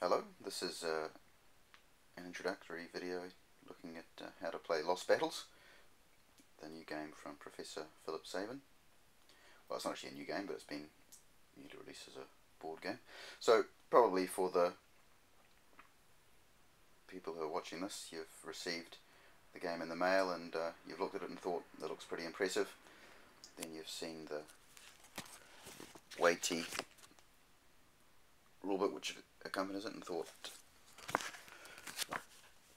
Hello, this is an introductory video looking at how to play Lost Battles, the new game from Professor Philip Sabin. Well, it's not actually a new game, but it's been newly released as a board game. So, probably for the people who are watching this, you've received the game in the mail and you've looked at it and thought that looks pretty impressive. Then you've seen the weighty rulebook which accompanies it and thought,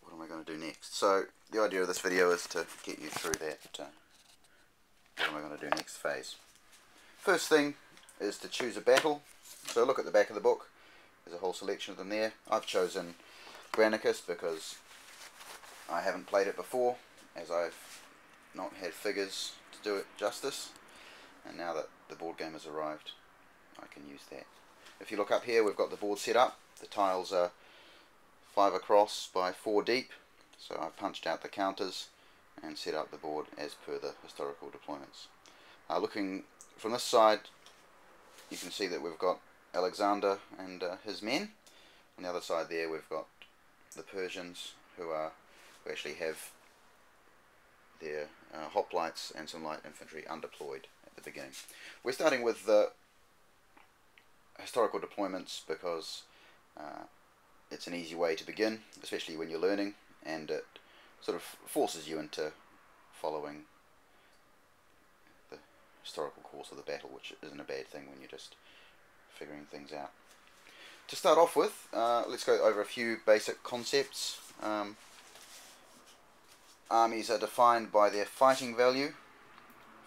what am I going to do next? So the idea of this video is to get you through that what am I going to do next phase. First thing is to choose a battle. So look at the back of the book, there's a whole selection of them there. I've chosen Granicus because I haven't played it before, as I've not had figures to do it justice, and now that the board game has arrived I can use that. If you look up here, we've got the board set up. The tiles are 5 across by 4 deep, so I've punched out the counters and set up the board as per the historical deployments. Looking from this side, you can see that we've got Alexander and his men. On the other side there we've got the Persians who actually have their hoplites and some light infantry undeployed at the beginning. We're starting with the historical deployments because it's an easy way to begin, especially when you're learning, and it sort of forces you into following the historical course of the battle, which isn't a bad thing when you're just figuring things out. To start off with, let's go over a few basic concepts. Armies are defined by their fighting value.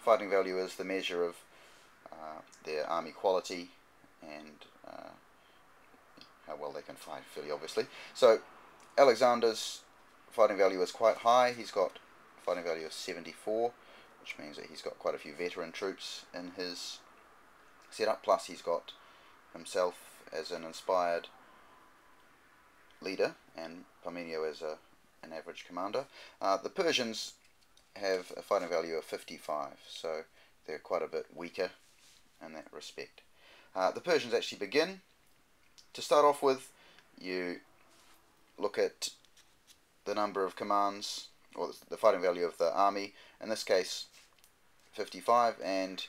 Fighting value is the measure of their army quality and how well they can fight, fairly obviously. So Alexander's fighting value is quite high. He's got a fighting value of 74, which means that he's got quite a few veteran troops in his setup, plus he's got himself as an inspired leader and Parmenio as an average commander. The Persians have a fighting value of 55, so they're quite a bit weaker in that respect. The Persians actually begin. To start off with, you look at the number of commands, or the fighting value of the army, in this case 55, and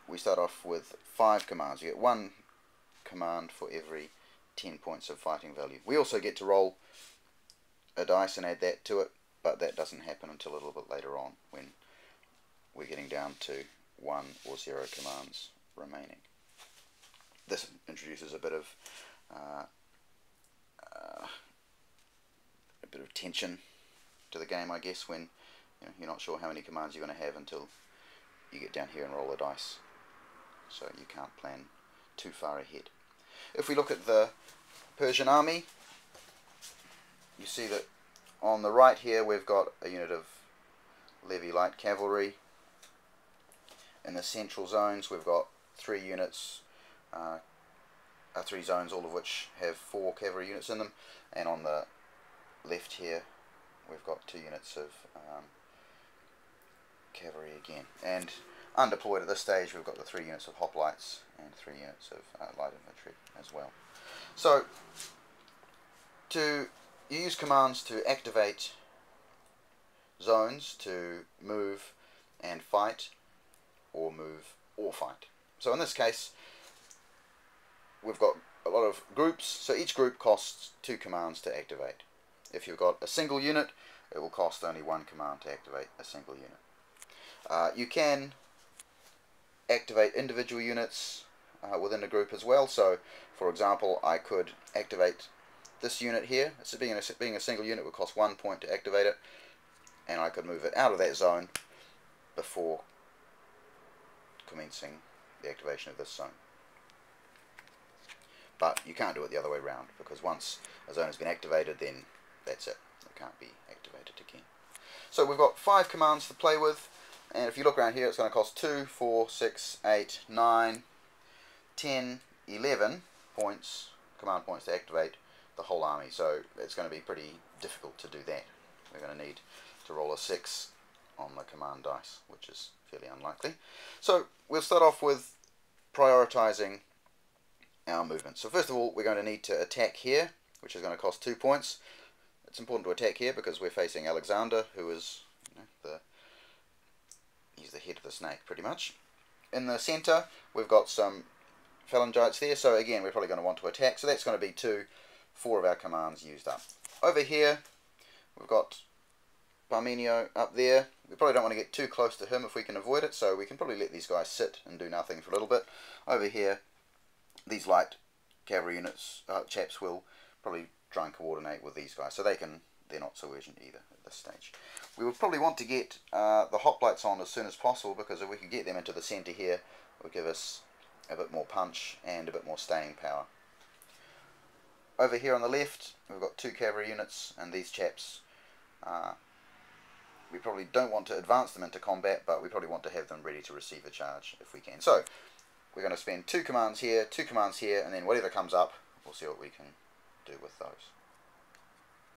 we start off with 5 commands. You get 1 command for every 10 points of fighting value. We also get to roll a dice and add that to it, but that doesn't happen until a little bit later on when we're getting down to 1 or 0 commands remaining. This introduces a bit of tension to the game, I guess, when you're not sure how many commands you're going to have until you get down here and roll the dice. So you can't plan too far ahead. If we look at the Persian army, you see that on the right here we've got a unit of Levy light cavalry. In the central zones we've got 3 units, 3 zones, all of which have 4 cavalry units in them, and on the left here we've got 2 units of cavalry again, and undeployed at this stage we've got the 3 units of hoplites and 3 units of light infantry as well. So you use commands to activate zones to move and fight, or move or fight. So in this case we've got a lot of groups, so each group costs 2 commands to activate. If you've got a single unit, it will cost only 1 command to activate a single unit. You can activate individual units within a group as well. So for example, I could activate this unit here. So being a single unit would cost 1 point to activate it, and I could move it out of that zone before commencing the activation of this zone. But you can't do it the other way around, because once a zone has been activated, then that's it. It can't be activated again. So we've got 5 commands to play with, and if you look around here, it's going to cost 2, 4, 6, 8, 9, 10, 11 points, command points to activate the whole army. So it's going to be pretty difficult to do that. We're going to need to roll a 6 on the command dice, which is fairly unlikely. So we'll start off with prioritizing our movement. So first of all, we're going to need to attack here, which is going to cost 2 points. It's important to attack here because we're facing Alexander, who is he's the head of the snake, pretty much. In the centre, we've got some phalangites there, so again, we're probably going to want to attack. So that's going to be 4 of our commands used up. Over here, we've got Parmenio up there. We probably don't want to get too close to him if we can avoid it, so we can probably let these guys sit and do nothing for a little bit. Over here, these light cavalry units, chaps will probably try and coordinate with these guys, so they're not so urgent either at this stage. We would probably want to get the hoplites on as soon as possible, because if we could get them into the centre here, it would give us a bit more punch and a bit more staying power. Over here on the left, we've got 2 cavalry units, and these chaps, we probably don't want to advance them into combat, but we probably want to have them ready to receive a charge if we can. So we're going to spend 2 commands here, 2 commands here, and then whatever comes up, we'll see what we can do with those.